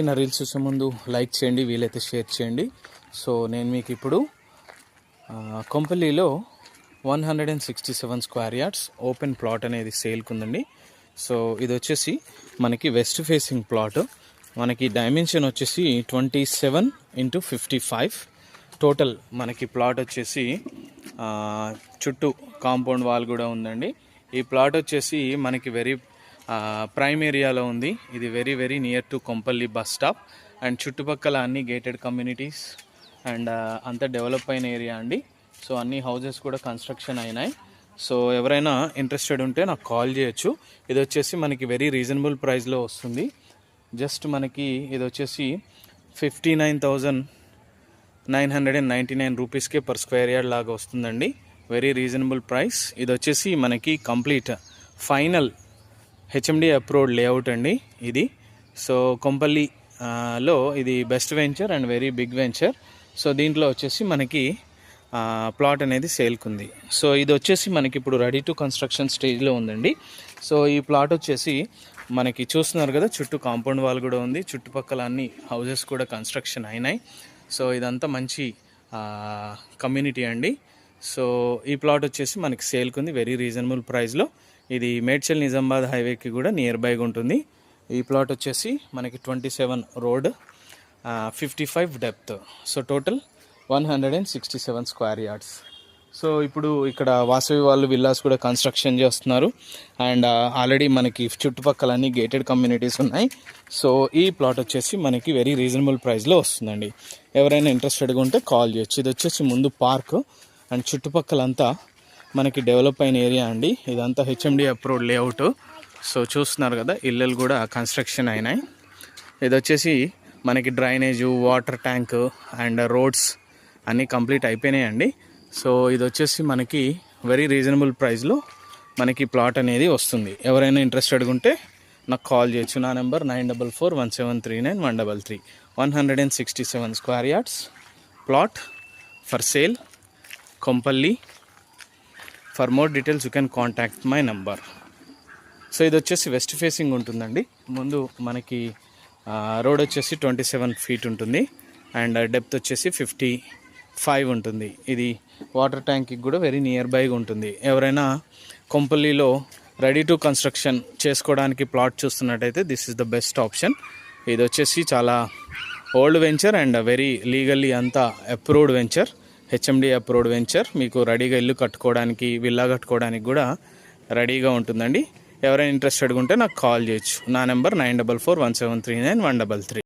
నా రీల్స్ చూసే ముందు లైక్ చేయండి, వీలైతే షేర్ చేయండి. సో నేను మీకు ఇప్పుడు కొంపల్లిలో 167 స్క్వేర్ యార్డ్స్ ఓపెన్ ప్లాట్ అనేది సేల్కి ఉందండి. సో ఇది వచ్చేసి మనకి వెస్ట్ ఫేసింగ్ ప్లాట్. మనకి డైమెన్షన్ వచ్చేసి 27x55. టోటల్ మనకి ప్లాట్ వచ్చేసి చుట్టూ కాంపౌండ్ వాల్ కూడా ఉందండి. ఈ ప్లాట్ వచ్చేసి మనకి వెరీ ప్రైమ్ ఏరియాలో ఉంది. ఇది very very near to Kompally bus stop and చుట్టుపక్కల అన్ని గేటెడ్ కమ్యూనిటీస్ అండ్ అంత డెవలప్ అయిన ఏరియా అండి. సో అన్ని హౌజెస్ కూడా కన్స్ట్రక్షన్ అయినాయి. సో ఎవరైనా ఇంట్రెస్టెడ్ ఉంటే నాకు కాల్ చేయొచ్చు. ఇది వచ్చేసి మనకి వెరీ రీజనబుల్ ప్రైస్లో వస్తుంది. జస్ట్ మనకి ఇది వచ్చేసి 59,999 రూపీస్కే పర్ స్క్వేర్ యార్డ్ లాగా వస్తుందండి. Very reasonable price. ఇది వచ్చేసి మనకి complete final HMD approved layout అండి ఇది. సో కొంపల్లిలో ఇది best venture and very big venture. So దీంట్లో వచ్చేసి మనకి ప్లాట్ అనేది సేల్కి ఉంది. సో ఇది వచ్చేసి మనకి ఇప్పుడు రెడీ టు కన్స్ట్రక్షన్ స్టేజ్లో ఉందండి. సో ఈ ప్లాట్ వచ్చేసి మనకి చూస్తున్నారు కదా, చుట్టూ కాంపౌండ్ వాల్ కూడా ఉంది, చుట్టుపక్కల అన్ని హౌజెస్ కూడా కన్స్ట్రక్షన్ అయినాయి. సో ఇదంతా మంచి కమ్యూనిటీ అండి. సో ఈ ప్లాట్ వచ్చేసి మనకి సేల్కి ఉంది వెరీ రీజనబుల్ ప్రైస్లో. ఇది మేడ్చల్ నిజామాబాద్ హైవేకి కూడా నియర్ బైగా ఉంటుంది. ఈ ప్లాట్ వచ్చేసి మనకి 27 road, 55 depth. So total 167 square yards. So ఇప్పుడు ఇక్కడ వాసవి వాళ్ళు విల్లాస్ కూడా కన్స్ట్రక్షన్ చేస్తున్నారు అండ్ ఆల్రెడీ మనకి చుట్టుపక్కల అన్ని గేటెడ్ కమ్యూనిటీస్ ఉన్నాయి. సో ఈ ప్లాట్ వచ్చేసి మనకి వెరీ రీజనబుల్ ప్రైస్లో వస్తుందండి. ఎవరైనా ఇంట్రెస్టెడ్గా ఉంటే కాల్ చేయొచ్చు. ఇది వచ్చేసి ముందు పార్క్ అండ్ చుట్టుపక్కలంతా మనకి డెవలప్ అయిన ఏరియా అండి. ఇదంతా హెచ్ఎండి అప్రూవ్డ్ లేఅవుట్. సో చూస్తున్నారు కదా, ఇళ్ళు కూడా కన్స్ట్రక్షన్ అయినాయి. ఇది వచ్చేసి మనకి drainage, water tank and roads అన్నీ కంప్లీట్ అయిపోయినాయండి. సో ఇది వచ్చేసి మనకి వెరీ రీజనబుల్ ప్రైస్లో మనకి ప్లాట్ అనేది వస్తుంది. ఎవరైనా ఇంట్రెస్టెడ్గా ఉంటే నాకు కాల్ చేయొచ్చు. నా number 9441739133. 167 square yards plot for sale Kompally. For more details you can contact my number. So ఇది వచ్చేసి వెస్ట్ ఫేసింగ్ ఉంటుందండి. ముందు మనకి రోడ్ వచ్చేసి 27 ఫీట్ ఉంటుంది అండ్ డెప్త్ వచ్చేసి 55 ఉంటుంది. ఇది వాటర్ ట్యాంక్కి కూడా వెరీ నియర్ బైగా ఉంటుంది. ఎవరైనా కొంపల్లిలో రెడీ టు కన్స్ట్రక్షన్ చేసుకోవడానికి ప్లాట్ చూస్తున్నట్టయితే this is the best option. ఇది వచ్చేసి చాలా old venture and very legally అంతా approved venture, HMD approved venture. మీకు రెడీగా ఇల్లు కట్టుకోవడానికి, విల్లా కట్టుకోవడానికి కూడా రెడీగా ఉంటుందండి. ఎవరైనా ఇంట్రెస్టెడ్గా ఉంటే నాకు కాల్ చేయొచ్చు. నా నెంబర్ 9441739133.